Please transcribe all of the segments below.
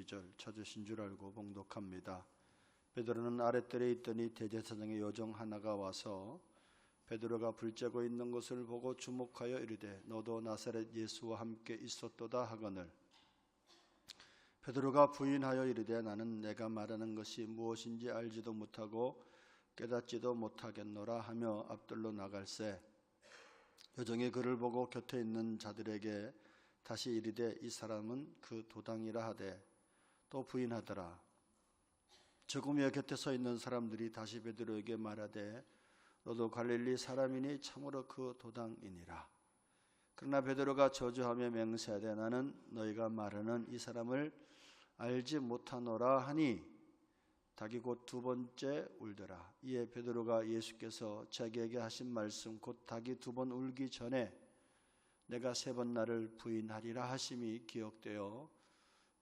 12절 찾으신 줄 알고 봉독합니다. 베드로는 아랫뜰에 있더니 대제사장의 여종 하나가 와서 베드로가 불 쬐고 있는 것을 보고 주목하여 이르되 너도 나사렛 예수와 함께 있었도다 하거늘 베드로가 부인하여 이르되 나는 내가 말하는 것이 무엇인지 알지도 못하고 깨닫지도 못하겠노라 하며 앞뜰로 나갈새 여종이 그를 보고 곁에 있는 자들에게 다시 이르되 이 사람은 그 도당이라 하되 또 부인하더라. 저금여 곁에 서 있는 사람들이 다시 베드로에게 말하되 너도 갈릴리 사람이니 참으로 그 도당이니라. 그러나 베드로가 저주하며 맹세하되 나는 너희가 말하는 이 사람을 알지 못하노라 하니 닭이 곧 두 번째 울더라. 이에 베드로가 예수께서 자기에게 하신 말씀 곧 닭이 두 번 울기 전에 내가 세 번 나를 부인하리라 하심이 기억되어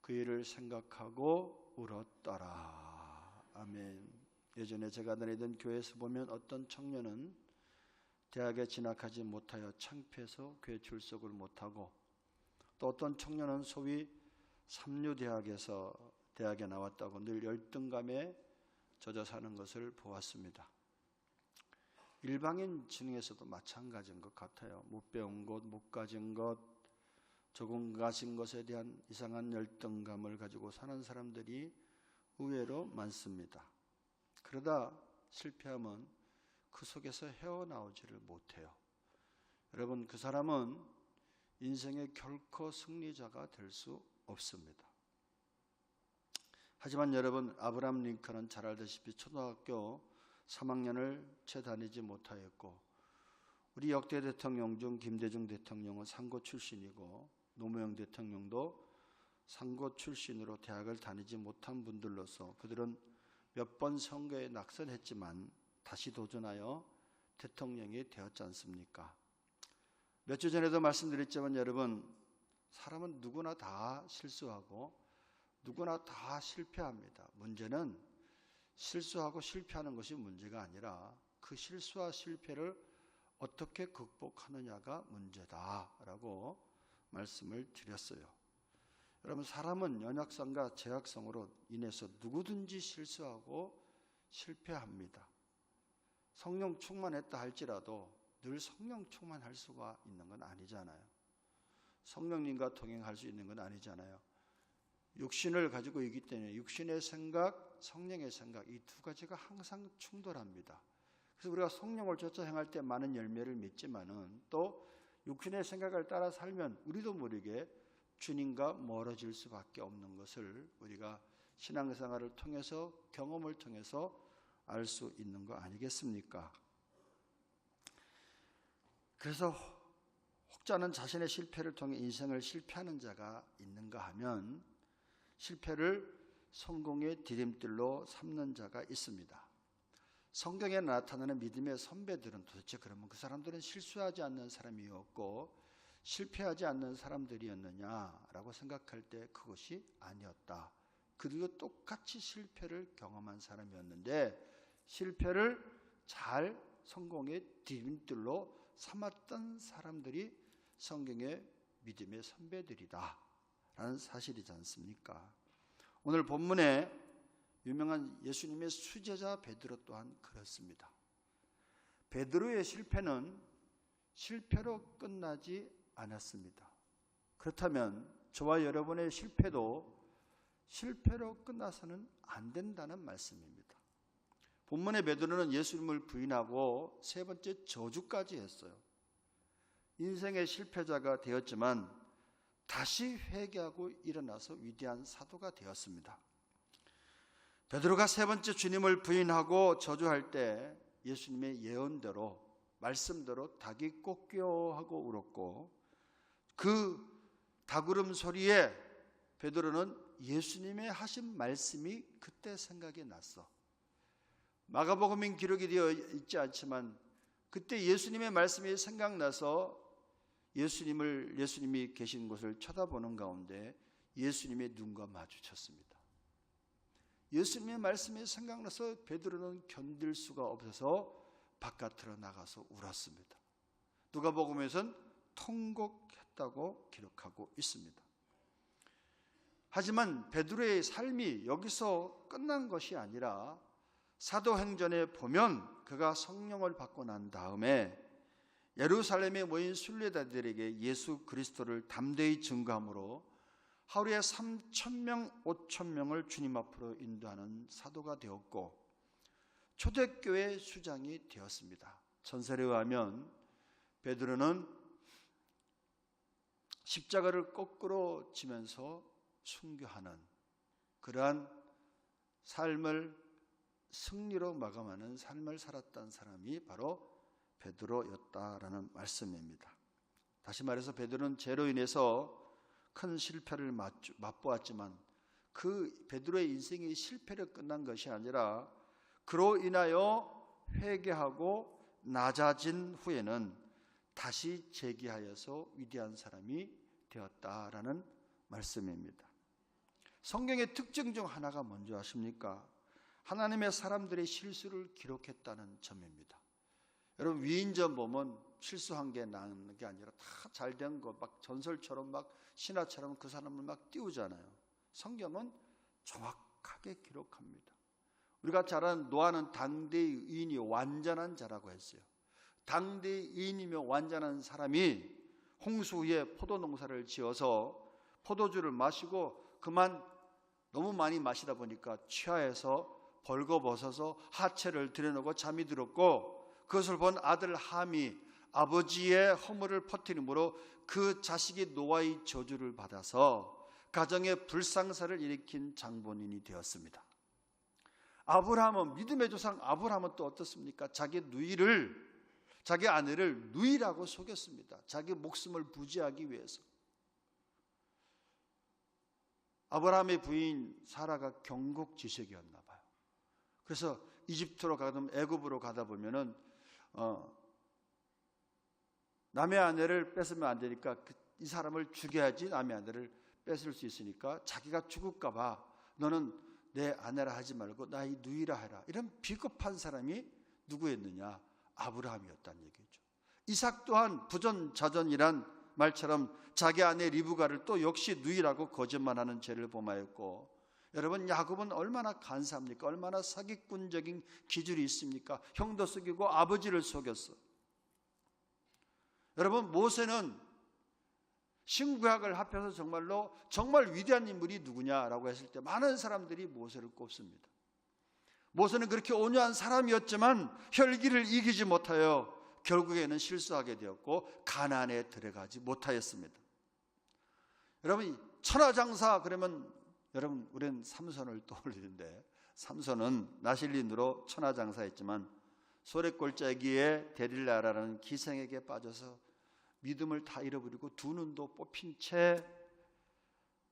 그 일을 생각하고 울었더라. 아멘. 예전에 제가 다니던 교회에서 보면 어떤 청년은 대학에 진학하지 못하여 창피해서 교회 출석을 못하고 또 어떤 청년은 소위 삼류대학에서 대학에 나왔다고 늘 열등감에 젖어 사는 것을 보았습니다. 일방인 중에서도 마찬가지인 것 같아요. 못 배운 것, 못 가진 것, 조금 가진 것에 대한 이상한 열등감을 가지고 사는 사람들이 의외로 많습니다. 그러다 실패하면 그 속에서 헤어나오지를 못해요. 여러분, 그 사람은 인생의 결코 승리자가 될 수 없습니다. 하지만 여러분, 아브라함 링컨은 잘 알다시피 초등학교 3학년을 채 다니지 못하였고 우리 역대 대통령 중 김대중 대통령은 상고 출신이고 노무현 대통령도 상고 출신으로 대학을 다니지 못한 분들로서 그들은 몇 번 선거에 낙선했지만 다시 도전하여 대통령이 되었지 않습니까? 몇 주 전에도 말씀드렸지만 여러분, 사람은 누구나 다 실수하고 누구나 다 실패합니다. 문제는 실수하고 실패하는 것이 문제가 아니라 그 실수와 실패를 어떻게 극복하느냐가 문제다라고 말씀을 드렸어요. 여러분, 사람은 연약성과 제약성으로 인해서 누구든지 실수하고 실패합니다. 성령 충만했다 할지라도 늘 성령 충만할 수가 있는 건 아니잖아요. 성령님과 동행할 수 있는 건 아니잖아요. 육신을 가지고 있기 때문에 육신의 생각, 성령의 생각 이 두 가지가 항상 충돌합니다. 그래서 우리가 성령을 쫓아 행할 때 많은 열매를 맺지만은 또 육신의 생각을 따라 살면 우리도 모르게 주님과 멀어질 수밖에 없는 것을 우리가 신앙생활을 통해서 경험을 통해서 알 수 있는 거 아니겠습니까? 그래서 혹자는 자신의 실패를 통해 인생을 실패하는 자가 있는가 하면 실패를 성공의 디딤돌로 삼는 자가 있습니다. 성경에 나타나는 믿음의 선배들은 도대체 그러면 그 사람들은 실수하지 않는 사람이었고 실패하지 않는 사람들이었느냐라고 생각할 때 그것이 아니었다. 그들도 똑같이 실패를 경험한 사람이었는데 실패를 잘 성공의 디딤돌로 삼았던 사람들이 성경의 믿음의 선배들이다 라는 사실이지 않습니까? 오늘 본문에 유명한 예수님의 수제자 베드로 또한 그렇습니다. 베드로의 실패는 실패로 끝나지 않았습니다. 그렇다면 저와 여러분의 실패도 실패로 끝나서는 안 된다는 말씀입니다. 본문의 베드로는 예수님을 부인하고 세 번째 저주까지 했어요. 인생의 실패자가 되었지만 다시 회개하고 일어나서 위대한 사도가 되었습니다. 베드로가 세 번째 주님을 부인하고 저주할 때 예수님의 예언대로 말씀대로 닭이 꼴껴하고 울었고 그 닭울음 소리에 베드로는 예수님의 하신 말씀이 그때 생각이 났어. 마가복음인 기록이 되어 있지 않지만 그때 예수님의 말씀이 생각나서 예수님이 계신 곳을 쳐다보는 가운데 예수님의 눈과 마주쳤습니다. 예수님의 말씀이 생각나서 베드로는 견딜 수가 없어서 바깥으로 나가서 울었습니다. 누가복음에서는 통곡했다고 기록하고 있습니다. 하지만 베드로의 삶이 여기서 끝난 것이 아니라 사도행전에 보면 그가 성령을 받고 난 다음에 예루살렘에 모인 순례자들에게 예수 그리스도를 담대히 증거함으로 하루에 3,000명, 5,000명을 주님 앞으로 인도하는 사도가 되었고 초대교회 수장이 되었습니다. 전설에 의하면 베드로는 십자가를 거꾸로 지면서 순교하는 그러한 삶을 승리로 마감하는 삶을 살았던 사람이 바로 베드로였다라는 말씀입니다. 다시 말해서 베드로는 죄로 인해서 큰 실패를 맛보았지만 그 베드로의 인생이 실패로 끝난 것이 아니라 그로 인하여 회개하고 낮아진 후에는 다시 재기하여서 위대한 사람이 되었다라는 말씀입니다. 성경의 특징 중 하나가 뭔지 아십니까? 하나님의 사람들의 실수를 기록했다는 점입니다. 여러분 위인전 보면 실수한 게 나는 게 아니라 다 잘된 거 막 전설처럼 막 신화처럼 그 사람을 막 띄우잖아요. 성경은 정확하게 기록합니다. 우리가 잘 아는 노아는 당대의 의인이 완전한 자라고 했어요. 당대의 의인이며 완전한 사람이 홍수 후에 포도 농사를 지어서 포도주를 마시고 그만 너무 많이 마시다 보니까 취하해서 벌거벗어서 하체를 들여놓고 잠이 들었고 그것을 본 아들 함이 아버지의 허물을 퍼뜨림으로 그 자식이 노아의 저주를 받아서 가정의 불상사를 일으킨 장본인이 되었습니다. 아브라함은 믿음의 조상 아브라함은 또 어떻습니까? 자기 아내를 누이라고 속였습니다. 자기 목숨을 부지하기 위해서. 아브라함의 부인 사라가 경곡지식이었나 봐요. 그래서 이집트로 가든 애굽으로 가다 보면은 남의 아내를 뺏으면 안 되니까 이 사람을 죽여야지 남의 아내를 뺏을 수 있으니까 자기가 죽을까 봐 너는 내 아내라 하지 말고 나의 누이라 해라. 이런 비겁한 사람이 누구였느냐? 아브라함이었다는 얘기죠. 이삭 또한 부전자전이란 말처럼 자기 아내 리브가를 또 역시 누이라고 거짓말하는 죄를 범하였고, 여러분 야곱은 얼마나 간사합니까? 얼마나 사기꾼적인 기질이 있습니까? 형도 속이고 아버지를 속였어. 여러분 모세는 신구약을 합해서 정말 위대한 인물이 누구냐라고 했을 때 많은 사람들이 모세를 꼽습니다. 모세는 그렇게 온유한 사람이었지만 혈기를 이기지 못하여 결국에는 실수하게 되었고 가나안에 들어가지 못하였습니다. 여러분 천하장사 그러면 여러분 우리는 삼손을 떠올리는데, 삼손은 나실린으로 천하장사했지만 소래골짜기에 데릴라라는 기생에게 빠져서 믿음을 다 잃어버리고 두 눈도 뽑힌 채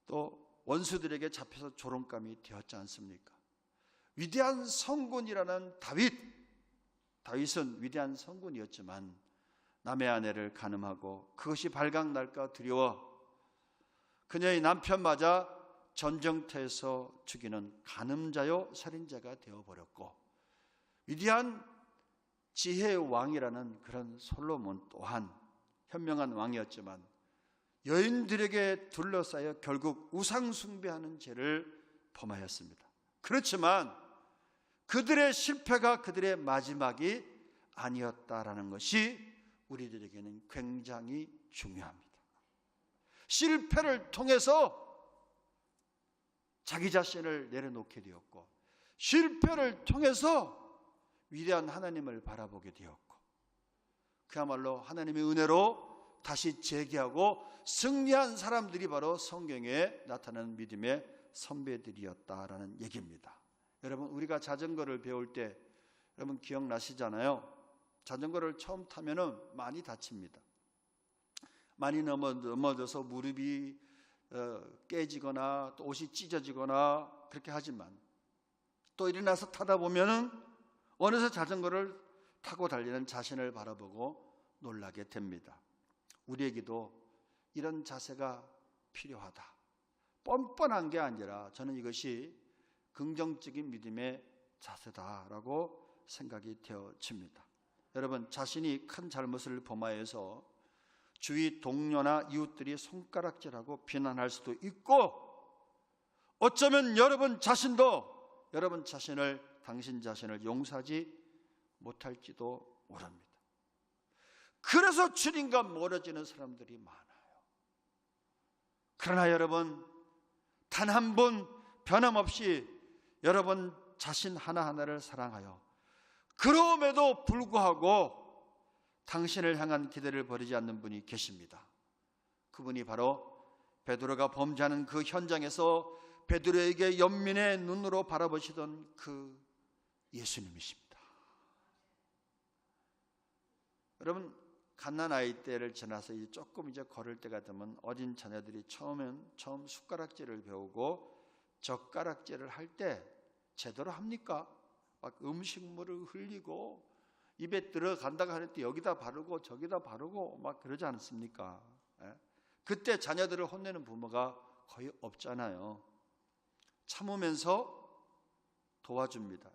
또 원수들에게 잡혀서 조롱감이 되었지 않습니까? 위대한 성군이라는 다윗은 위대한 성군이었지만 남의 아내를 간음하고 그것이 발각날까 두려워 그녀의 남편 맞아 전쟁터에서 죽이는 간음자요 살인자가 되어버렸고, 위대한 지혜의 왕이라는 그런 솔로몬 또한 현명한 왕이었지만 여인들에게 둘러싸여 결국 우상 숭배하는 죄를 범하였습니다. 그렇지만 그들의 실패가 그들의 마지막이 아니었다라는 것이 우리들에게는 굉장히 중요합니다. 실패를 통해서 자기 자신을 내려놓게 되었고, 실패를 통해서 위대한 하나님을 바라보게 되었고, 그야말로 하나님의 은혜로 다시 재기하고 승리한 사람들이 바로 성경에 나타나는 믿음의 선배들이었다라는 얘기입니다. 여러분 우리가 자전거를 배울 때 여러분 기억나시잖아요. 자전거를 처음 타면은 많이 다칩니다. 많이 넘어져서 무릎이 깨지거나 또 옷이 찢어지거나 그렇게 하지만 또 일어나서 타다 보면은 어느새 자전거를 타고 달리는 자신을 바라보고 놀라게 됩니다. 우리에게도 이런 자세가 필요하다. 뻔뻔한 게 아니라 저는 이것이 긍정적인 믿음의 자세다라고 생각이 되어집니다. 여러분 자신이 큰 잘못을 범하여서 주위 동료나 이웃들이 손가락질하고 비난할 수도 있고, 어쩌면 여러분 자신도 여러분 자신을, 당신 자신을 용서하지 못할지도 모릅니다. 그래서 주님과 멀어지는 사람들이 많아요. 그러나 여러분, 단 한 분 변함없이 여러분 자신 하나하나를 사랑하여 그럼에도 불구하고 당신을 향한 기대를 버리지 않는 분이 계십니다. 그분이 바로 베드로가 범죄하는 그 현장에서 베드로에게 연민의 눈으로 바라보시던 그 예수님이십니다. 여러분, 갓난아이 때를 지나서 조금 이제 걸을 때가 되면 어린 자녀들이 처음 숟가락질을 배우고 젓가락질을 할 때 제대로 합니까? 막 음식물을 흘리고 입에 들어간다고 할 때 여기다 바르고 저기다 바르고 막 그러지 않습니까? 그때 자녀들을 혼내는 부모가 거의 없잖아요. 참으면서 도와줍니다.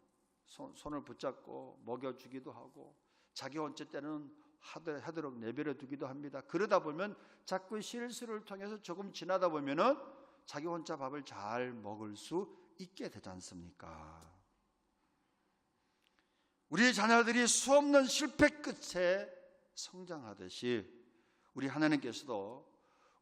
손을 붙잡고 먹여주기도 하고 자기 혼자 때는 하도록 내버려 두기도 합니다. 그러다 보면 자꾸 실수를 통해서 조금 지나다 보면은 자기 혼자 밥을 잘 먹을 수 있게 되지 않습니까? 우리 자녀들이 수없는 실패 끝에 성장하듯이 우리 하나님께서도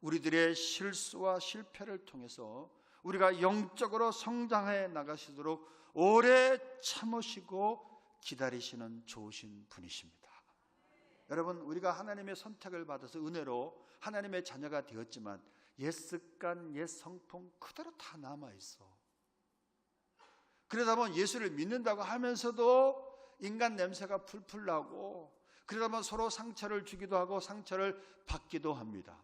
우리들의 실수와 실패를 통해서 우리가 영적으로 성장해 나가시도록 오래 참으시고 기다리시는 좋으신 분이십니다. 여러분, 우리가 하나님의 선택을 받아서 은혜로 하나님의 자녀가 되었지만 옛 습관, 옛 성품 그대로 다 남아있어. 그러다 보면 예수를 믿는다고 하면서도 인간 냄새가 풀풀 나고, 그러다 보면 서로 상처를 주기도 하고 상처를 받기도 합니다.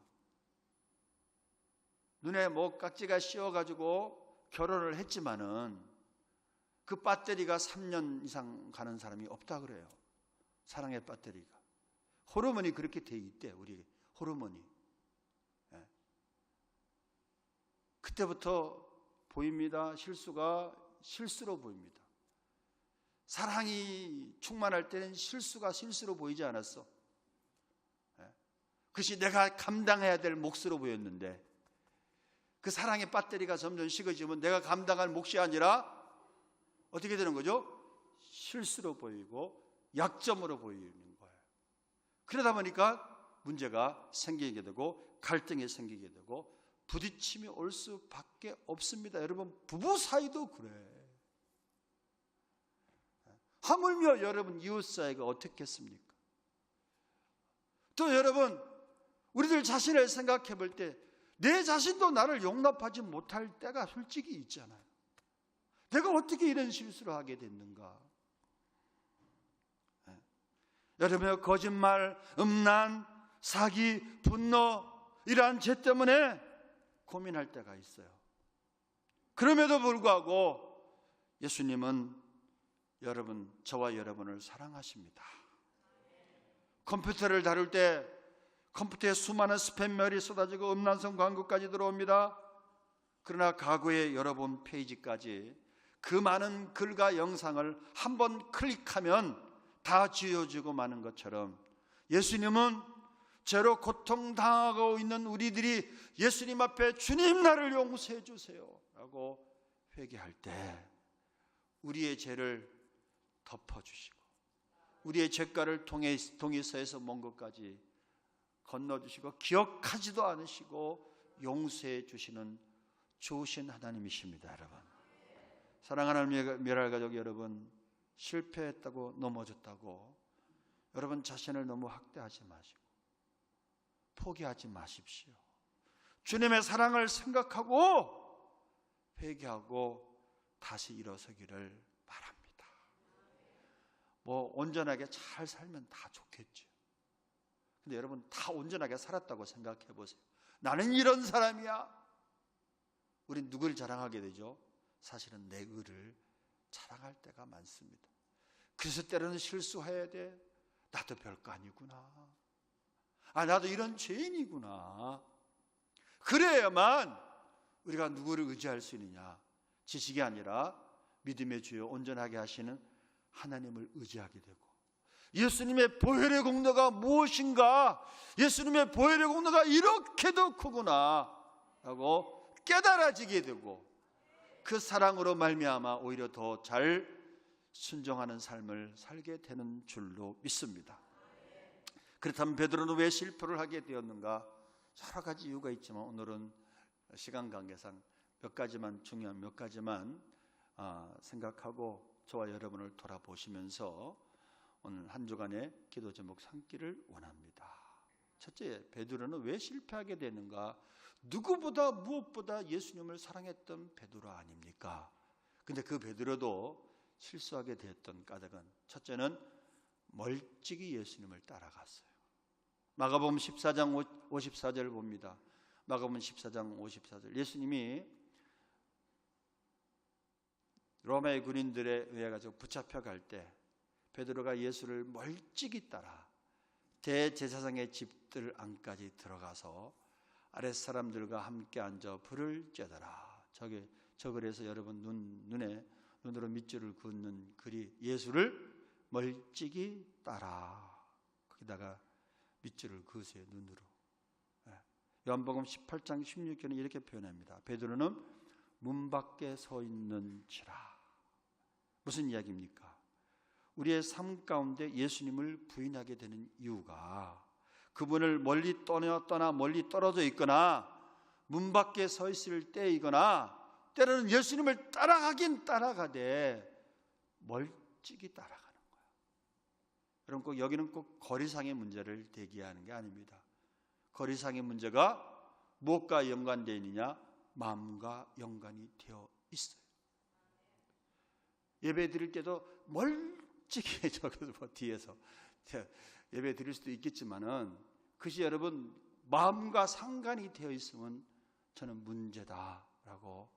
눈에 목깍지가 씌워가지고 결혼을 했지만은 그 배터리가 3년 이상 가는 사람이 없다 그래요. 사랑의 배터리가. 호르몬이 그렇게 돼 있대, 우리 호르몬이. 그때부터 보입니다. 실수가 실수로 보입니다. 사랑이 충만할 때는 실수가 실수로 보이지 않았어. 그것이 내가 감당해야 될 몫으로 보였는데 그 사랑의 배터리가 점점 식어지면 내가 감당할 몫이 아니라 어떻게 되는 거죠? 실수로 보이고 약점으로 보이는 거예요. 그러다 보니까 문제가 생기게 되고 갈등이 생기게 되고 부딪힘이 올 수밖에 없습니다. 여러분, 부부 사이도 그래. 하물며 여러분 이웃 사이가 어떻겠습니까? 또 여러분, 우리들 자신을 생각해 볼 때 내 자신도 나를 용납하지 못할 때가 솔직히 있잖아요. 내가 어떻게 이런 실수를 하게 됐는가? 여러분, 거짓말, 음란, 사기, 분노 이러한 죄 때문에 고민할 때가 있어요. 그럼에도 불구하고 예수님은 여러분, 저와 여러분을 사랑하십니다. 컴퓨터를 다룰 때 컴퓨터에 수많은 스팸메일이 쏟아지고 음란성 광고까지 들어옵니다. 그러나 과거의 여러분 페이지까지 그 많은 글과 영상을 한번 클릭하면 다 지워지고 마는 것처럼 예수님은 죄로 고통당하고 있는 우리들이 예수님 앞에 주님 나를 용서해 주세요 라고 회개할 때 우리의 죄를 덮어주시고 우리의 죄가를 동의서에서 먼 것까지 건너주시고 기억하지도 않으시고 용서해 주시는 좋으신 하나님이십니다. 여러분, 사랑하는 멸할가족 여러분, 실패했다고 넘어졌다고 여러분 자신을 너무 학대하지 마시고 포기하지 마십시오. 주님의 사랑을 생각하고 회개하고 다시 일어서기를 바랍니다. 뭐 온전하게 잘 살면 다 좋겠죠. 근데 여러분, 다 온전하게 살았다고 생각해 보세요. 나는 이런 사람이야. 우린 누구를 자랑하게 되죠? 사실은 내 의를 자랑할 때가 많습니다. 그래서 때로는 실수해야 돼. 나도 별거 아니구나. 나도 이런 죄인이구나. 그래야만 우리가 누구를 의지할 수 있느냐? 지식이 아니라 믿음의 주여 온전하게 하시는 하나님을 의지하게 되고, 예수님의 보혈의 공로가 무엇인가? 예수님의 보혈의 공로가 이렇게도 크구나 라고 깨달아지게 되고, 그 사랑으로 말미암아 오히려 더 잘 순종하는 삶을 살게 되는 줄로 믿습니다. 그렇다면 베드로는 왜 실패를 하게 되었는가? 여러 가지 이유가 있지만 오늘은 시간 관계상 몇 가지만, 중요한 몇 가지만 생각하고 저와 여러분을 돌아보시면서 오늘 한 주간의 기도 제목 삼기를 원합니다. 첫째, 베드로는 왜 실패하게 되는가? 누구보다 무엇보다 예수님을 사랑했던 베드로 아닙니까? 근데 그 베드로도 실수하게 되었던 까닭은, 첫째는 멀찍이 예수님을 따라갔어요. 마가복음 14장 54절 봅니다. 마가복음 14장 54절, 예수님이 로마의 군인들에 의해 가지고 붙잡혀 갈 때 베드로가 예수를 멀찍이 따라 대제사장의 집들 안까지 들어가서 아랫 사람들과 함께 앉아 불을 쬐더라. 저 글에서 여러분 눈으로 밑줄을 긋는 글이 예수를 멀찍이 따라, 거기다가 밑줄을 그으세요. 눈으로. 요한복음 18장 16절은 이렇게 표현합니다. 베드로는 문 밖에 서 있는지라. 무슨 이야기입니까? 우리의 삶 가운데 예수님을 부인하게 되는 이유가 그분을 멀리 떠나 멀리 떨어져 있거나 문 밖에 서 있을 때이거나, 때로는 예수님을 따라가긴 따라가되 멀찍이 따라가는 거예요. 여러분, 꼭 여기는 꼭 거리상의 문제를 대기하는 게 아닙니다. 거리상의 문제가 무엇과 연관되어 있느냐? 마음과 연관이 되어 있어요. 예배 드릴 때도 멀찍이 저기서 뒤에서 예배 드릴 수도 있겠지만은, 그것이 여러분 마음과 상관이 되어 있으면 저는 문제다라고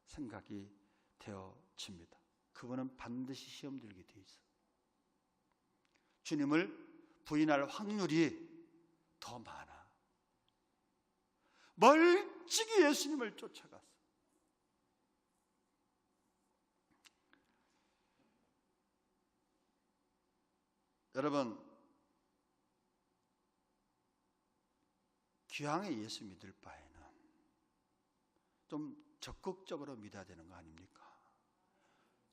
생각이 되어집니다. 그분은 반드시 시험 들게 되어 있어요. 주님을 부인할 확률이 더 많아. 멀찍이 예수님을 쫓아갔어. 여러분, 귀향의 예수 믿을 바에는 좀 적극적으로 믿어야 되는 거 아닙니까?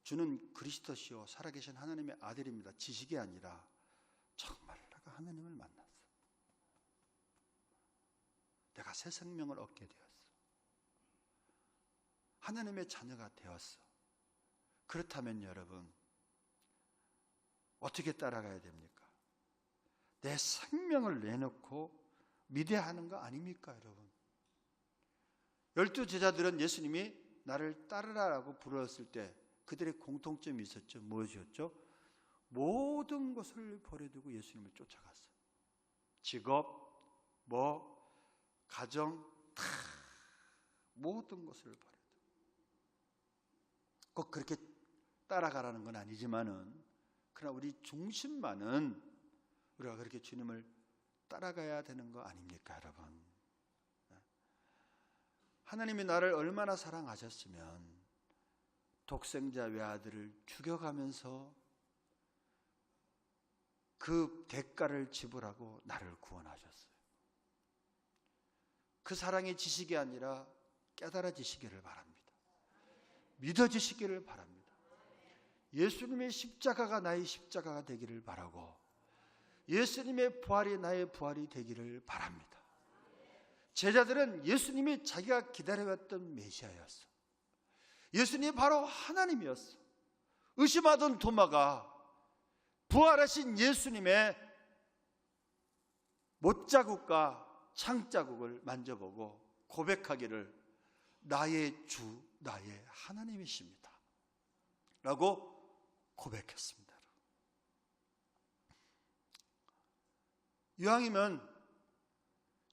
주는 그리스도시요 살아계신 하나님의 아들입니다. 지식이 아니라 정말 내가 하나님을 만났어. 내가 새 생명을 얻게 되었어. 하나님의 자녀가 되었어. 그렇다면 여러분, 어떻게 따라가야 됩니까? 내 생명을 내놓고 믿어야 하는 거 아닙니까, 여러분? 12 제자들은 예수님이 나를 따르라라고 부르셨을 때 그들의 공통점이 있었죠. 무엇이었죠? 모든 것을 버려두고 예수님을 쫓아갔어요. 직업, 가정, 다 모든 것을 버려두고. 꼭 그렇게 따라가라는 건 아니지만은, 그러나 우리 중심만은 우리가 그렇게 주님을 따라가야 되는 거 아닙니까, 여러분? 하나님이 나를 얼마나 사랑하셨으면 독생자 외아들을 죽여가면서 그 대가를 지불하고 나를 구원하셨어요. 그 사랑의 지식이 아니라 깨달아지시기를 바랍니다. 믿어지시기를 바랍니다. 예수님의 십자가가 나의 십자가가 되기를 바라고, 예수님의 부활이 나의 부활이 되기를 바랍니다. 제자들은 예수님이 자기가 기다려왔던 메시아였어. 예수님이 바로 하나님이었어. 의심하던 도마가 부활하신 예수님의 못자국과 창자국을 만져보고 고백하기를 나의 주, 나의 하나님이십니다 라고 고백했습니다.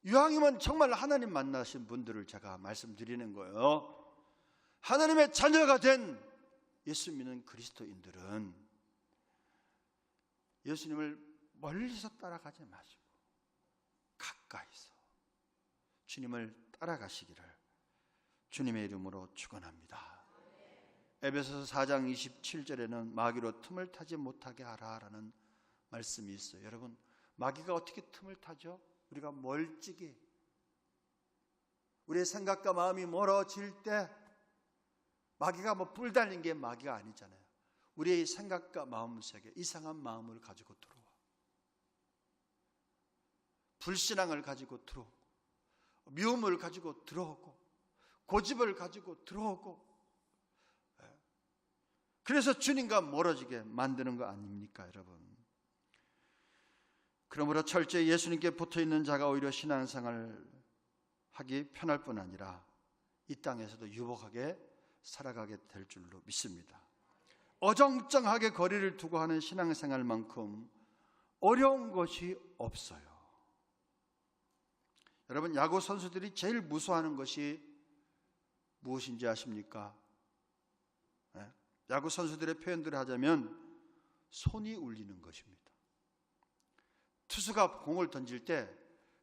이왕이면 정말 하나님 만나신 분들을 제가 말씀드리는 거예요. 하나님의 자녀가 된 예수 믿는 그리스도인들은 예수님을 멀리서 따라가지 마시고 가까이서 주님을 따라가시기를 주님의 이름으로 축원합니다. 에베소서 4장 27절에는 마귀로 틈을 타지 못하게 하라라는 말씀이 있어요. 여러분, 마귀가 어떻게 틈을 타죠? 우리가 멀찍이, 우리의 생각과 마음이 멀어질 때 마귀가 뭐 뿔 달린 게 마귀가 아니잖아요. 우리의 생각과 마음속에 이상한 마음을 가지고 들어와. 불신앙을 가지고 들어오고, 미움을 가지고 들어오고, 고집을 가지고 들어오고, 그래서 주님과 멀어지게 만드는 거 아닙니까, 여러분? 그러므로 철저히 예수님께 붙어있는 자가 오히려 신앙생활을 하기 편할 뿐 아니라 이 땅에서도 유복하게 살아가게 될 줄로 믿습니다. 어정쩡하게 거리를 두고 하는 신앙생활만큼 어려운 것이 없어요. 여러분, 야구 선수들이 제일 무서워하는 것이 무엇인지 아십니까? 야구 선수들의 표현들을 하자면 손이 울리는 것입니다. 투수가 공을 던질 때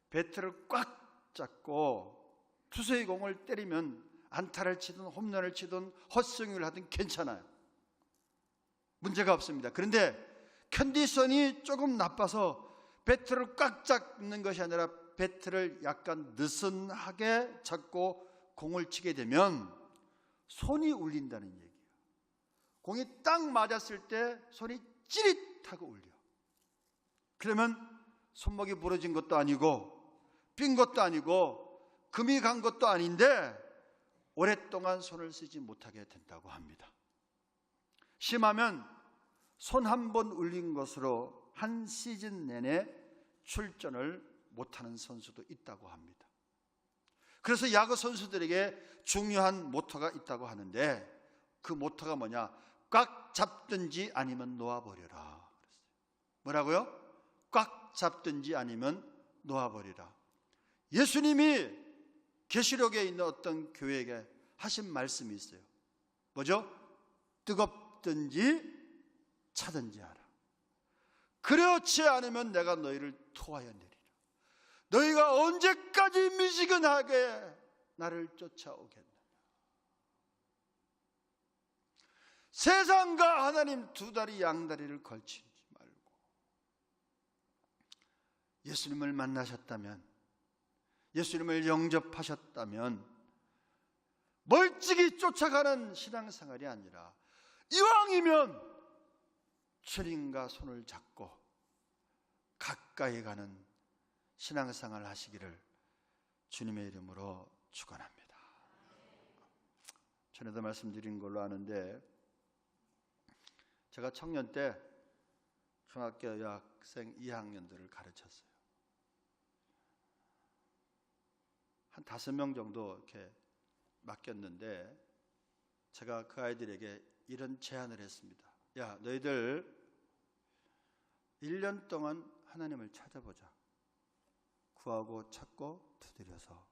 배트를 꽉 잡고 투수의 공을 때리면 안타를 치든 홈런을 치든 헛스윙을 하든 괜찮아요. 문제가 없습니다. 그런데 컨디션이 조금 나빠서 배트를 꽉 잡는 것이 아니라 배트를 약간 느슨하게 잡고 공을 치게 되면 손이 울린다는 얘기예요. 공이 딱 맞았을 때 손이 찌릿하고 울려. 그러면 손목이 부러진 것도 아니고 삔 것도 아니고 금이 간 것도 아닌데 오랫동안 손을 쓰지 못하게 된다고 합니다. 심하면 손 한 번 울린 것으로 한 시즌 내내 출전을 못하는 선수도 있다고 합니다. 그래서 야구 선수들에게 중요한 모토가 있다고 하는데 그 모토가 뭐냐? 꽉 잡든지 아니면 놓아버려라. 뭐라고요? 꽉 잡든지 아니면 놓아버리라. 예수님이 계시록에 있는 어떤 교회에게 하신 말씀이 있어요. 뭐죠? 뜨겁든지 차든지 하라. 그렇지 않으면 내가 너희를 토하여 내리라. 너희가 언제까지 미지근하게 나를 쫓아오겠느냐. 세상과 하나님 두 다리 양다리를 걸치지 말고 예수님을 만나셨다면, 예수님을 영접하셨다면 멀찍이 쫓아가는 신앙생활이 아니라 이왕이면 주님과 손을 잡고 가까이 가는 신앙생활 하시기를 주님의 이름으로 축원합니다. 전에도 말씀드린 걸로 아는데 제가 청년 때 중학교 여학생 2학년들을 가르쳤어요. 한 5명 정도 이렇게 맡겼는데 제가 그 아이들에게 이런 제안을 했습니다. 야, 너희들 1년 동안 하나님을 찾아보자. 구하고 찾고 두드려서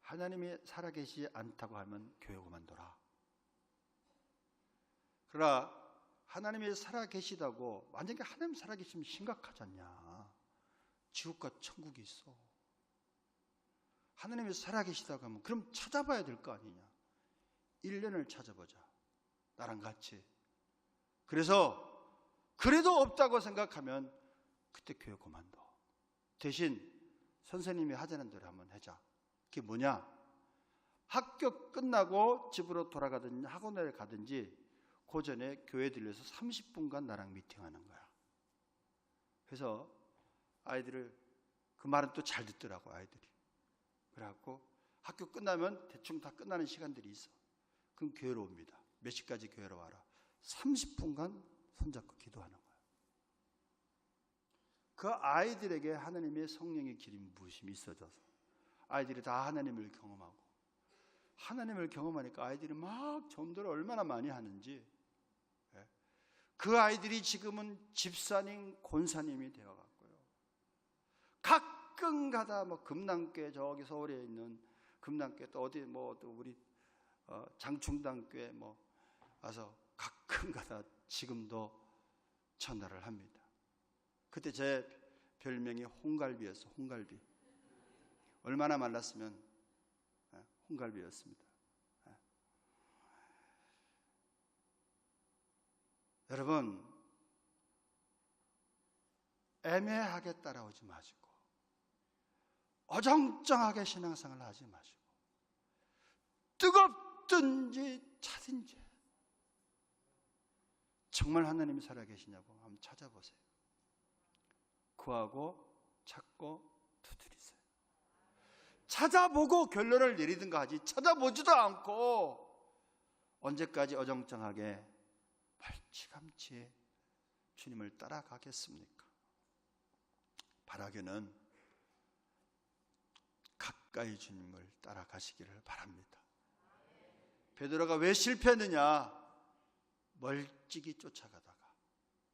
하나님이 살아계시지 않다고 하면 교회 그만둬라. 그러나 하나님이 살아계시다고, 만약에 하나님 살아계시면 심각하지 않냐. 지옥과 천국이 있어. 하나님이 살아계시다고 하면 그럼 찾아봐야 될 거 아니냐. 1년을 찾아보자. 나랑 같이. 그래서 그래도 없다고 생각하면 그때 교회 그만둬. 대신 선생님이 하자는 대로 한번 하자. 그게 뭐냐? 학교 끝나고 집으로 돌아가든지 학원에 가든지 그 전에 교회 들려서 30분간 나랑 미팅하는 거야. 그래서 아이들을, 그 말은 또 잘 듣더라고 아이들이. 그래갖고 학교 끝나면 대충 다 끝나는 시간들이 있어. 그럼 교회로 옵니다. 몇 시까지 교회로 와라. 30분간 손잡고 기도하는 거야. 그 아이들에게 하나님의 성령의 기름 부으심이 있어져서 아이들이 다 하나님을 경험하고, 하나님을 경험하니까 아이들이 막 전도를 얼마나 많이 하는지, 그 아이들이 지금은 집사님, 권사님이 되어갔고요. 가끔 가다 뭐 금남교회, 저기 서울에 있는 금남교회, 또 어디 뭐 또 우리 장충당교회 뭐 와서 가끔 가다 지금도 전화를 합니다. 그때 제 별명이 홍갈비였어. 홍갈비. 얼마나 말랐으면 홍갈비였습니다. 여러분, 애매하게 따라오지 마시고 어정쩡하게 신앙생활을 하지 마시고 죽든지 차든지 정말 하나님이 살아계시냐고 한번 찾아보세요. 구하고 찾고 두드리세요. 찾아보고 결론을 내리든가 하지 찾아보지도 않고 언제까지 어정쩡하게 멀찌감치 주님을 따라가겠습니까? 바라기는 가까이 주님을 따라가시기를 바랍니다. 베드로가 왜 실패했느냐? 멀찍이 쫓아가다가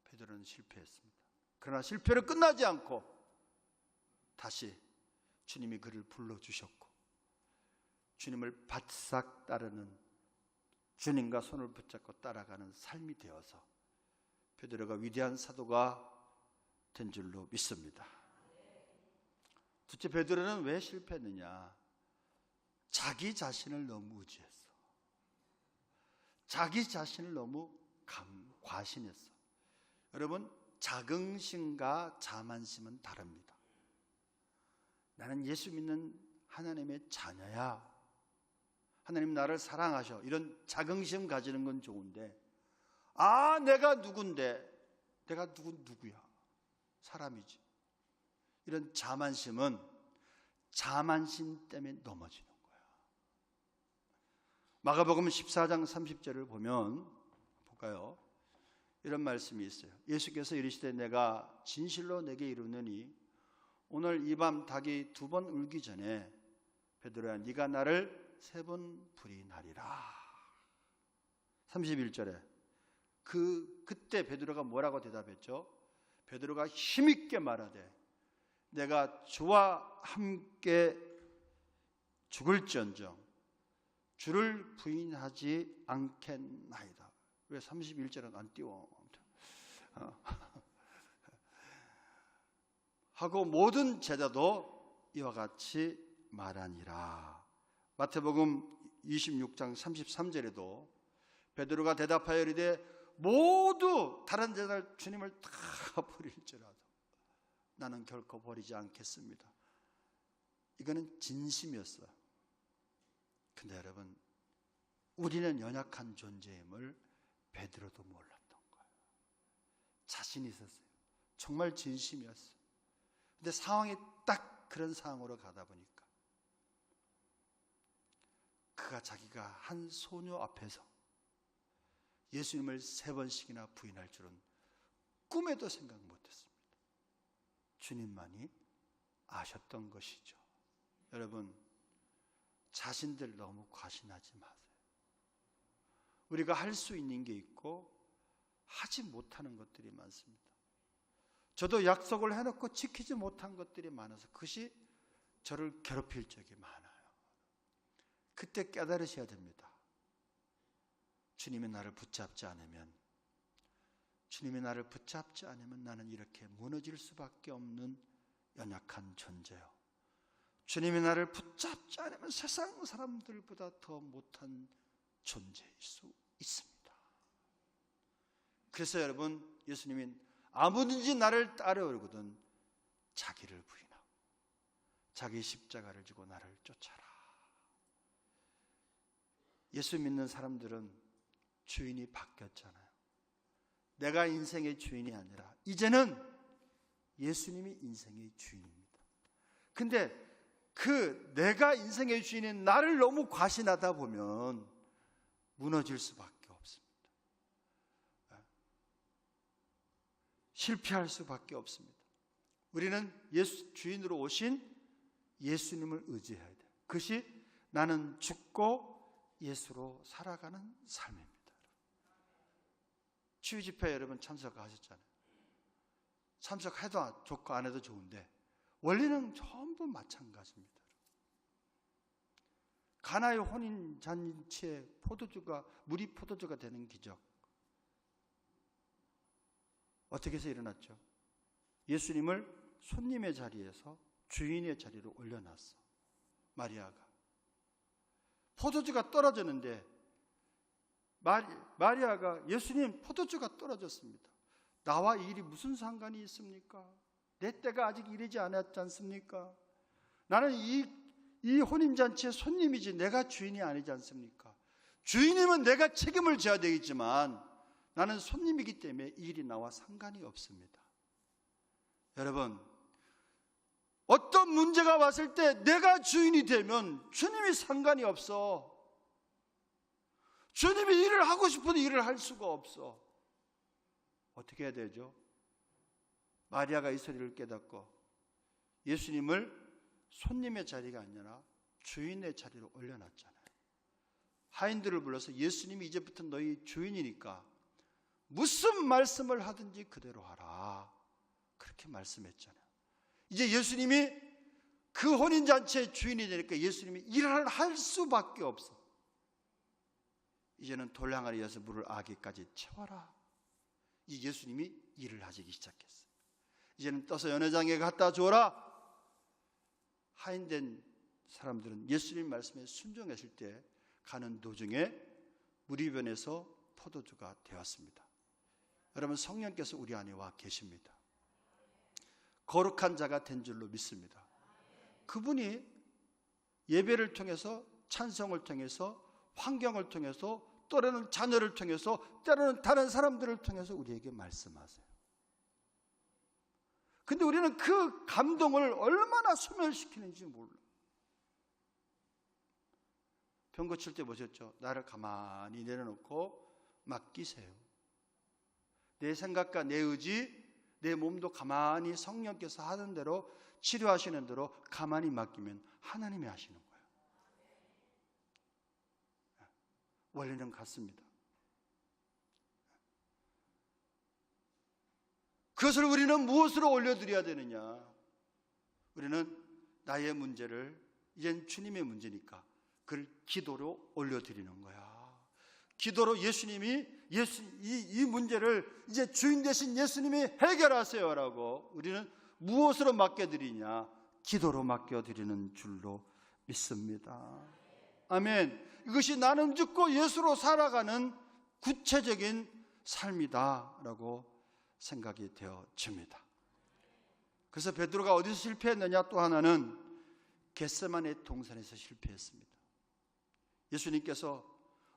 베드로는 실패했습니다. 그러나 실패로 끝나지 않고 다시 주님이 그를 불러주셨고 주님을 바싹 따르는, 주님과 손을 붙잡고 따라가는 삶이 되어서 베드로가 위대한 사도가 된 줄로 믿습니다. 둘째, 베드로는 왜 실패했느냐? 자기 자신을 너무 의지했어. 자기 자신을 너무 과신했어. 여러분, 자긍심과 자만심은 다릅니다. 나는 예수 믿는 하나님의 자녀야, 하나님 나를 사랑하셔, 이런 자긍심 가지는 건 좋은데, 내가 누군데, 내가 누구야, 사람이지, 이런 자만심은 자만심 때문에 넘어지는 거야. 마가복음 14장 30절을 보면 볼까요? 이런 말씀이 있어요. 예수께서 이르시되 내가 진실로 내게 이르노니 오늘 이 밤 닭이 2번 울기 전에 베드로야 네가 나를 3번 부인하리라. 31절에 그때 베드로가 뭐라고 대답했죠? 베드로가 힘있게 말하되 내가 주와 함께 죽을지언정 주를 부인하지 않겠나이다. 왜 31절은 안 띄워? 하고 모든 제자도 이와 같이 말하니라. 마태복음 26장 33절에도 베드로가 대답하여 이르되 모두 다른 제자들 주님을 다 버릴지라도 나는 결코 버리지 않겠습니다. 이거는 진심이었어요. 근데 여러분, 우리는 연약한 존재임을 베드로도 몰랐던 거예요. 자신이 있었어요. 정말 진심이었어요. 근데 상황이 딱 그런 상황으로 가다 보니까 그가 자기가 한 소녀 앞에서 예수님을 3번씩이나 부인할 줄은 꿈에도 생각 못했습니다. 주님만이 아셨던 것이죠. 여러분, 자신들 너무 과신하지 마세요. 우리가 할 수 있는 게 있고 하지 못하는 것들이 많습니다. 저도 약속을 해놓고 지키지 못한 것들이 많아서 그것이 저를 괴롭힐 적이 많아요. 그때 깨달으셔야 됩니다. 주님이 나를 붙잡지 않으면, 주님이 나를 붙잡지 않으면 나는 이렇게 무너질 수밖에 없는 연약한 존재요. 주님이 나를 붙잡지 않으면 세상 사람들보다 더 못한 존재일 수 있습니다. 그래서 여러분, 예수님이 아무든지 나를 따르거든 자기를 부인하고 자기 십자가를 지고 나를 쫓아라. 예수 믿는 사람들은 주인이 바뀌었잖아요. 내가 인생의 주인이 아니라 이제는 예수님이 인생의 주인입니다. 근데 내가 인생의 주인인 나를 너무 과신하다 보면 무너질 수밖에 없습니다. 실패할 수밖에 없습니다. 우리는 예수 주인으로 오신 예수님을 의지해야 돼요. 그것이 나는 죽고 예수로 살아가는 삶입니다. 치유 집회 여러분 참석하셨잖아요. 참석해도 좋고 안 해도 좋은데 원리는 전부 마찬가지입니다. 가나의 혼인 잔치에 물이 포도주가 되는 기적 어떻게 해서 일어났죠? 예수님을 손님의 자리에서 주인의 자리로 올려놨어. 마리아가 포도주가 떨어졌는데 마리아가 예수님 포도주가 떨어졌습니다. 나와 이 일이 무슨 상관이 있습니까? 내 때가 아직 이르지 않았지 않습니까? 나는 이 혼인잔치의 손님이지 내가 주인이 아니지 않습니까? 주인이면 내가 책임을 져야 되겠지만 나는 손님이기 때문에 이 일이 나와 상관이 없습니다. 여러분, 어떤 문제가 왔을 때 내가 주인이 되면 주님이 상관이 없어. 주님이 일을 하고 싶어도 일을 할 수가 없어. 어떻게 해야 되죠? 마리아가 이 소리를 깨닫고 예수님을 손님의 자리가 아니라 주인의 자리로 올려놨잖아요. 하인들을 불러서 예수님이 이제부터 너희 주인이니까 무슨 말씀을 하든지 그대로 하라, 그렇게 말씀했잖아요. 이제 예수님이 그 혼인잔치의 주인이 되니까 예수님이 일을 할 수밖에 없어. 이제는 돌량아리 이어서 물을 아기까지 채워라. 이 예수님이 일을 하시기 시작했어요. 이제는 떠서 연회장에 갖다 주어라. 하인된 사람들은 예수님 말씀에 순종했을 때 가는 도중에 물이 변해서 포도주가 되었습니다. 여러분, 성령께서 우리 안에 와 계십니다. 거룩한 자가 된 줄로 믿습니다. 그분이 예배를 통해서, 찬송을 통해서, 환경을 통해서, 때로는 자녀를 통해서, 때로는 다른 사람들을 통해서 우리에게 말씀하세요. 근데 우리는 그 감동을 얼마나 소멸시키는지 몰라. 병 고칠 때 보셨죠? 나를 가만히 내려놓고 맡기세요. 내 생각과 내 의지, 내 몸도 가만히 성령께서 하는 대로, 치료하시는 대로 가만히 맡기면 하나님이 하시는 거예요. 원리는 같습니다. 그것을 우리는 무엇으로 올려드려야 되느냐? 우리는 나의 문제를, 이젠 주님의 문제니까 그걸 기도로 올려드리는 거야. 기도로 예수님이 이 문제를 이제 주인 되신 예수님이 해결하세요라고 우리는 무엇으로 맡겨드리냐? 기도로 맡겨드리는 줄로 믿습니다. 아멘. 이것이 나는 죽고 예수로 살아가는 구체적인 삶이다라고 생각이 되어집니다. 그래서 베드로가 어디서 실패했느냐? 또 하나는 겟세마네 동산에서 실패했습니다. 예수님께서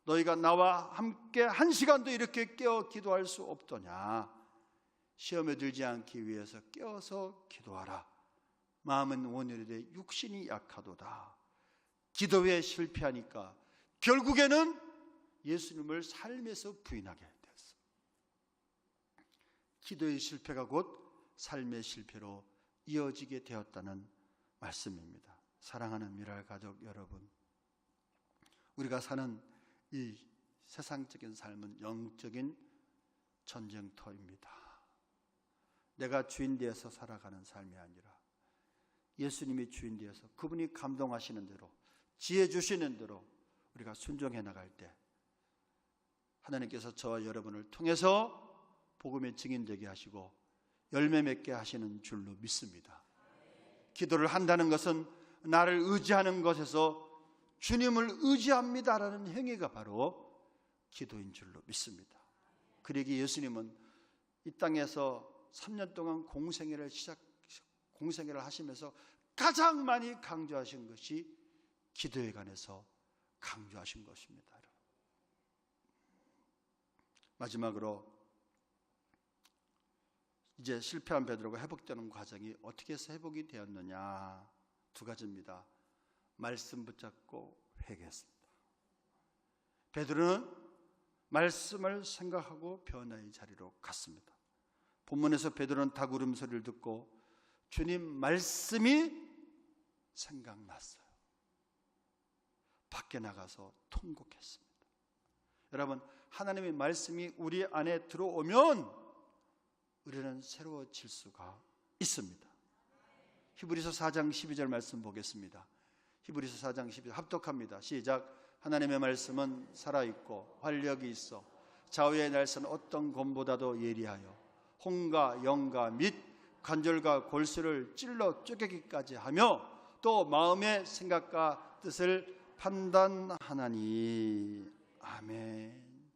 너희가 나와 함께 한 시간도 이렇게 깨어 기도할 수 없더냐? 시험에 들지 않기 위해서 깨어서 기도하라. 마음은 온유하되 육신이 약하도다. 기도에 실패하니까 결국에는 예수님을 삶에서 부인하게 됐어. 기도의 실패가 곧 삶의 실패로 이어지게 되었다는 말씀입니다. 사랑하는 미랄 가족 여러분, 우리가 사는 이 세상적인 삶은 영적인 전쟁터입니다. 내가 주인 되어서 살아가는 삶이 아니라 예수님이 주인 되어서 그분이 감동하시는 대로, 지혜 주시는 대로 우리가 순종해 나갈 때 하나님께서 저와 여러분을 통해서 복음의 증인되게 하시고 열매 맺게 하시는 줄로 믿습니다. 기도를 한다는 것은 나를 의지하는 것에서 주님을 의지합니다라는 행위가 바로 기도인 줄로 믿습니다. 그러기에 예수님은 이 땅에서 3년 동안 공생애를 하시면서 가장 많이 강조하신 것이 기도에 관해서 강조하신 것입니다. 마지막으로 이제 실패한 베드로가 회복되는 과정이 어떻게 해서 회복이 되었느냐? 두 가지입니다. 말씀 붙잡고 회개했습니다. 베드로는 말씀을 생각하고 변화의 자리로 갔습니다. 본문에서 베드로는 닭 울음소리를 듣고 주님 말씀이 생각났어요. 밖에 나가서 통곡했습니다. 여러분, 하나님의 말씀이 우리 안에 들어오면 우리는 새로워질 수가 있습니다. 히브리서 4장 12절 말씀 보겠습니다. 히브리서 4장 12절 합독합니다. 시작. 하나님의 말씀은 살아있고 활력이 있어 좌우의 날선 어떤 검보다도 예리하여 혼과 영과 및 관절과 골수를 찔러 쪼개기까지 하며 또 마음의 생각과 뜻을 판단하나니. 아멘.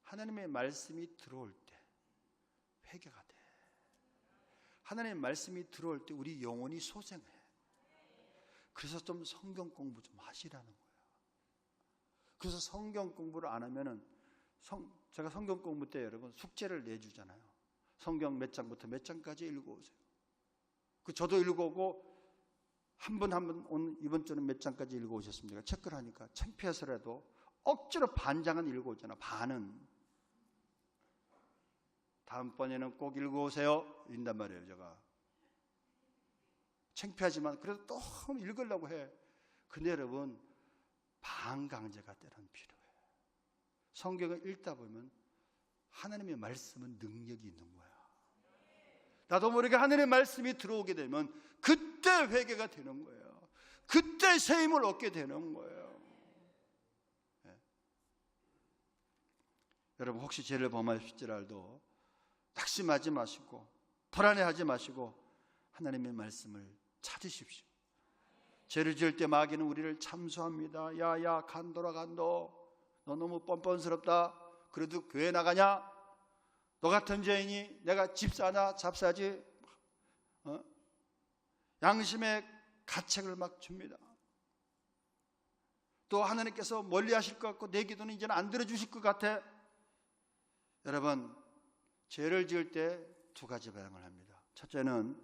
하나님의 말씀이 들어올 때 회개가 돼. 하나님의 말씀이 들어올 때 우리 영혼이 소생해. 그래서 좀 성경 공부 좀 하시라는 거야. 그래서 성경 공부를 안 하면은 제가 성경 공부 때 여러분 숙제를 내주잖아요. 성경 몇 장부터 몇 장까지 읽어오세요. 저도 읽어오고 한 분 오늘 이번 주는 몇 장까지 읽어오셨습니까? 체크를 하니까 창피해서라도 억지로 반 장은 읽어오잖아. 반은. 다음번에는 꼭 읽어오세요. 이런단 말이에요. 제가 창피하지만 그래도 또 읽으려고 해. 근데 여러분 반강제가 때로는 필요해요. 성경을 읽다 보면 하나님의 말씀은 능력이 있는 거야. 나도 모르게 하나님의 말씀이 들어오게 되면 그때 회개가 되는 거예요. 그때 새 힘을 얻게 되는 거예요. 네. 여러분 혹시 죄를 범하실지라도 낙심하지 마시고 불안해하지 마시고 하나님의 말씀을 찾으십시오. 죄를 지을 때 마귀는 우리를 참수합니다. 야야 간도라 간도, 너 너무 뻔뻔스럽다. 그래도 교회 나가냐? 너 같은 죄인이 내가 집사나 잡사지? 양심의 가책을 막 줍니다. 또 하나님께서 멀리 하실 것 같고 내 기도는 이제는 안 들어주실 것 같아. 여러분 죄를 지을 때 두 가지 반응을 합니다. 첫째는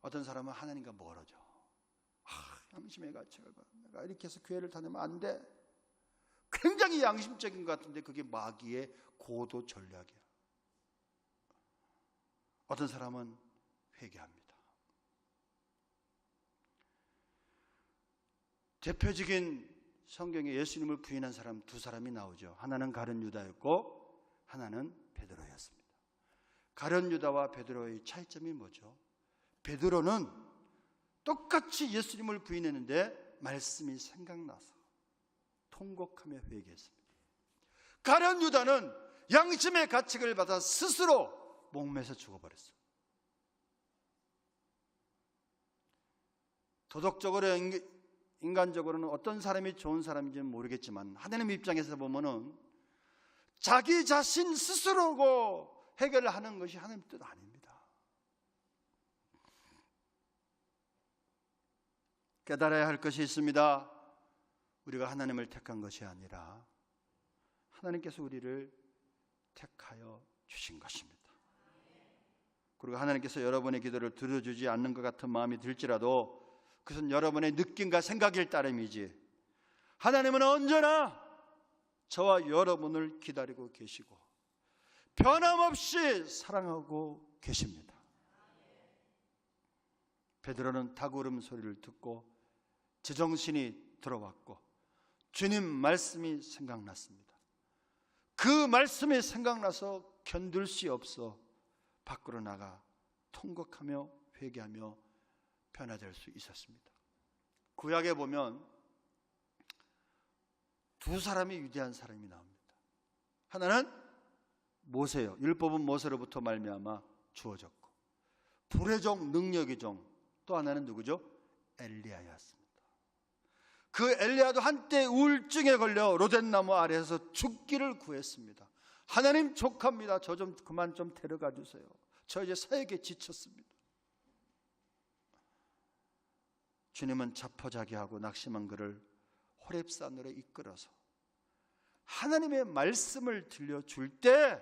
어떤 사람은 하나님과 멀어져. 양심의 가책을 받아. 내가 이렇게 해서 교회를 다니면 안 돼. 굉장히 양심적인 것 같은데 그게 마귀의 고도 전략이야. 어떤 사람은 회개합니다. 대표적인 성경에 예수님을 부인한 사람 두 사람이 나오죠. 하나는 가룟 유다였고 하나는 베드로였습니다. 가룟 유다와 베드로의 차이점이 뭐죠? 베드로는 똑같이 예수님을 부인했는데 말씀이 생각나서 통곡하며 회개했습니다. 가룟 유다는 양심의 가책을 받아 스스로 목매서 죽어버렸어요. 도덕적으로 인간적으로는 어떤 사람이 좋은 사람인지는 모르겠지만 하나님 입장에서 보면은 자기 자신 스스로고 해결을 하는 것이 하나님 뜻 아닙니다. 깨달아야 할 것이 있습니다. 우리가 하나님을 택한 것이 아니라 하나님께서 우리를 택하여 주신 것입니다. 그리고 하나님께서 여러분의 기도를 들어주지 않는 것 같은 마음이 들지라도 그것은 여러분의 느낌과 생각일 따름이지 하나님은 언제나 저와 여러분을 기다리고 계시고 변함없이 사랑하고 계십니다. 베드로는 닭울음 소리를 듣고 제정신이 들어왔고 주님 말씀이 생각났습니다. 그 말씀이 생각나서 견딜 수 없어 밖으로 나가 통곡하며 회개하며 변화될 수 있었습니다. 구약에 보면 두 사람이 위대한 사람이 나옵니다. 하나는 모세요. 율법은 모세로부터 말미암아 주어졌고 불의 종 능력의 종 또 하나는 누구죠? 엘리야였습니다. 그 엘리야도 한때 우울증에 걸려 로덴나무 아래에서 죽기를 구했습니다. 하나님 족합니다. 저 좀 그만 좀 데려가 주세요. 저 이제 사역에 지쳤습니다. 주님은 자포자기하고 낙심한 그를 호렙산으로 이끌어서 하나님의 말씀을 들려줄 때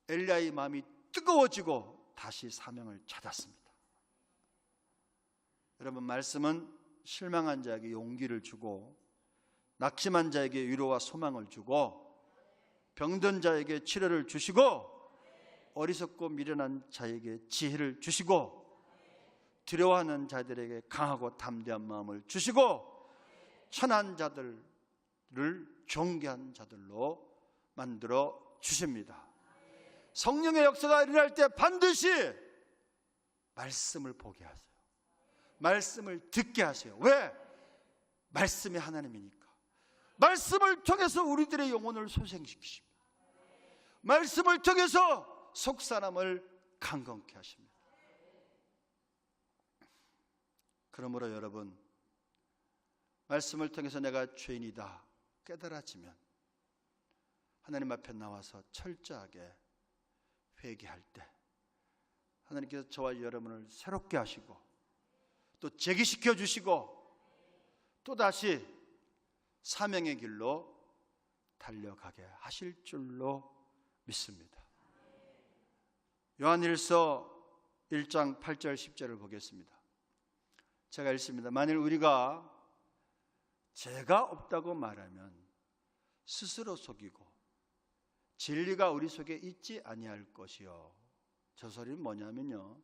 엘리야의 마음이 뜨거워지고 다시 사명을 찾았습니다. 여러분 말씀은 실망한 자에게 용기를 주고 낙심한 자에게 위로와 소망을 주고 병든 자에게 치료를 주시고 어리석고 미련한 자에게 지혜를 주시고 두려워하는 자들에게 강하고 담대한 마음을 주시고 천한 자들을 존귀한 자들로 만들어 주십니다. 성령의 역사가 일어날 때 반드시 말씀을 보게 하세요. 말씀을 듣게 하세요. 왜? 말씀이 하나님이니까. 말씀을 통해서 우리들의 영혼을 소생시키십니다. 말씀을 통해서 속사람을 강건케 하십니다. 그러므로 여러분 말씀을 통해서 내가 죄인이다 깨달아지면 하나님 앞에 나와서 철저하게 회개할 때 하나님께서 저와 여러분을 새롭게 하시고 또 재기시켜 주시고 또다시 사명의 길로 달려가게 하실 줄로 믿습니다. 요한일서 1장 8절 10절을 보겠습니다. 제가 읽습니다. 만일 우리가 죄가 없다고 말하면 스스로 속이고 진리가 우리 속에 있지 아니할 것이요. 저 소리는 뭐냐면요,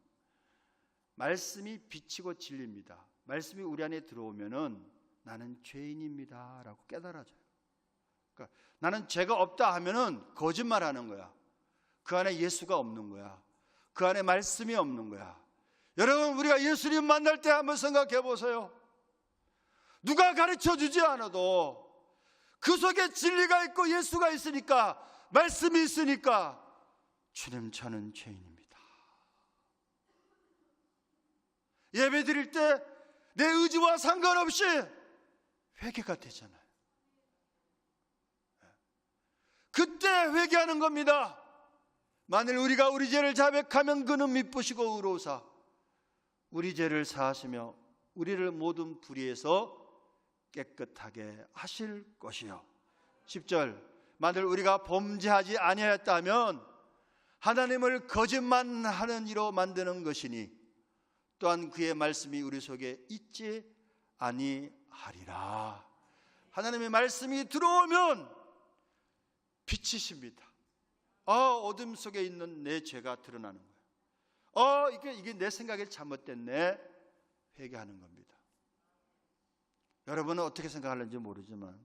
말씀이 빛이고 진리입니다. 말씀이 우리 안에 들어오면은 나는 죄인입니다 라고 깨달아져요. 그러니까 나는 죄가 없다 하면은 거짓말하는 거야. 그 안에 예수가 없는 거야. 그 안에 말씀이 없는 거야. 여러분, 우리가 예수님 만날 때 한번 생각해 보세요. 누가 가르쳐 주지 않아도 그 속에 진리가 있고 예수가 있으니까, 말씀이 있으니까, 주님 저는 죄인입니다. 예배 드릴 때 내 의지와 상관없이 회개가 되잖아요. 그때 회개하는 겁니다. 만일 우리가 우리 죄를 자백하면 그는 미쁘시고 의로우사 우리 죄를 사하시며 우리를 모든 불의에서 깨끗하게 하실 것이요. 10절, 만일 우리가 범죄하지 아니하였다면 하나님을 거짓말하는 이로 만드는 것이니 또한 그의 말씀이 우리 속에 있지 아니하리라. 하나님의 말씀이 들어오면 빛이십니다. 어둠 속에 있는 내 죄가 드러나는 거예요. 이게 내 생각이 잘못됐네. 회개하는 겁니다. 여러분은 어떻게 생각하는지 모르지만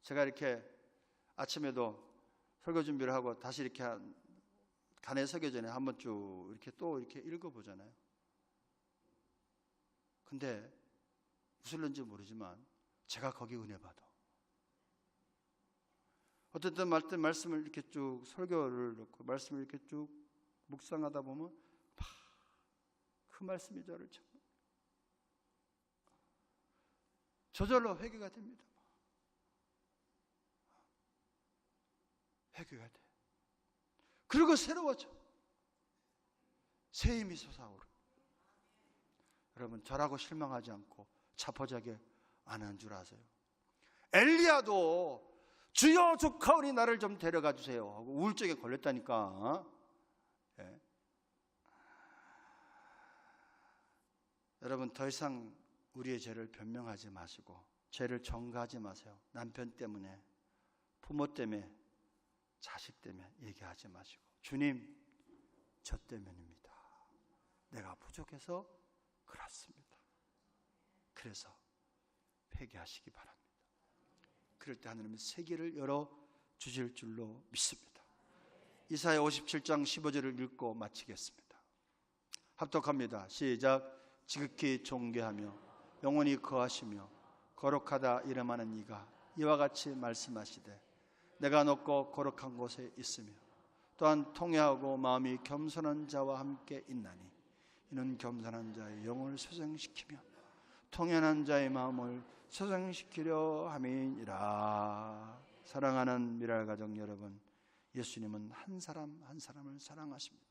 제가 이렇게 아침에도 설교 준비를 하고 다시 이렇게 간에 서기 전에 한번 쭉 이렇게 또 이렇게 읽어보잖아요. 근데 무슨 일인지 모르지만 제가 거기 은혜 받아. 어떤 때 말씀을 이렇게 쭉 설교를 놓고 말씀을 이렇게 쭉 묵상하다 보면 그 말씀이 저를 저절로 회개가 됩니다. 회개가 돼. 그리고 새로워져. 새 힘이 솟아오르. 여러분, 저라고 실망하지 않고 자포자기 안 한 줄 아세요? 엘리야도 주여 조카오니 나를 좀 데려가 주세요 하고 우울증에 걸렸다니까. 예. 여러분, 더 이상 우리의 죄를 변명하지 마시고 죄를 전가하지 마세요. 남편 때문에, 부모 때문에, 자식 때문에 얘기하지 마시고 주님, 저 때문입니다. 내가 부족해서 그렇습니다. 그래서 회개하시기 바랍니다. 그럴 때 하나님은 세계를 열어 주실 줄로 믿습니다. 이사야 57장 15절을 읽고 마치겠습니다. 합독합니다. 시작. 지극히 존귀하며 영원히 거하시며 거룩하다 이름하는 이가 이와 같이 말씀하시되 내가 높고 거룩한 곳에 있으며 또한 통회하고 마음이 겸손한 자와 함께 있나니 이는 겸손한 자의 영을 소생시키며 통연한 자의 마음을 소생시키려 함이니라. 사랑하는 미랄가족 여러분, 예수님은 한 사람 한 사람을 사랑하십니다.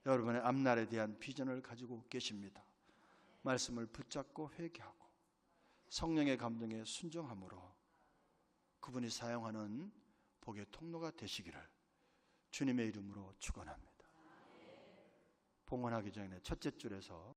여러분의 앞날에 대한 비전을 가지고 계십니다. 말씀을 붙잡고 회개하고 성령의 감동에 순종함으로 그분이 사용하는 복의 통로가 되시기를 주님의 이름으로 축원합니다. 봉헌하기 전에 첫째 줄에서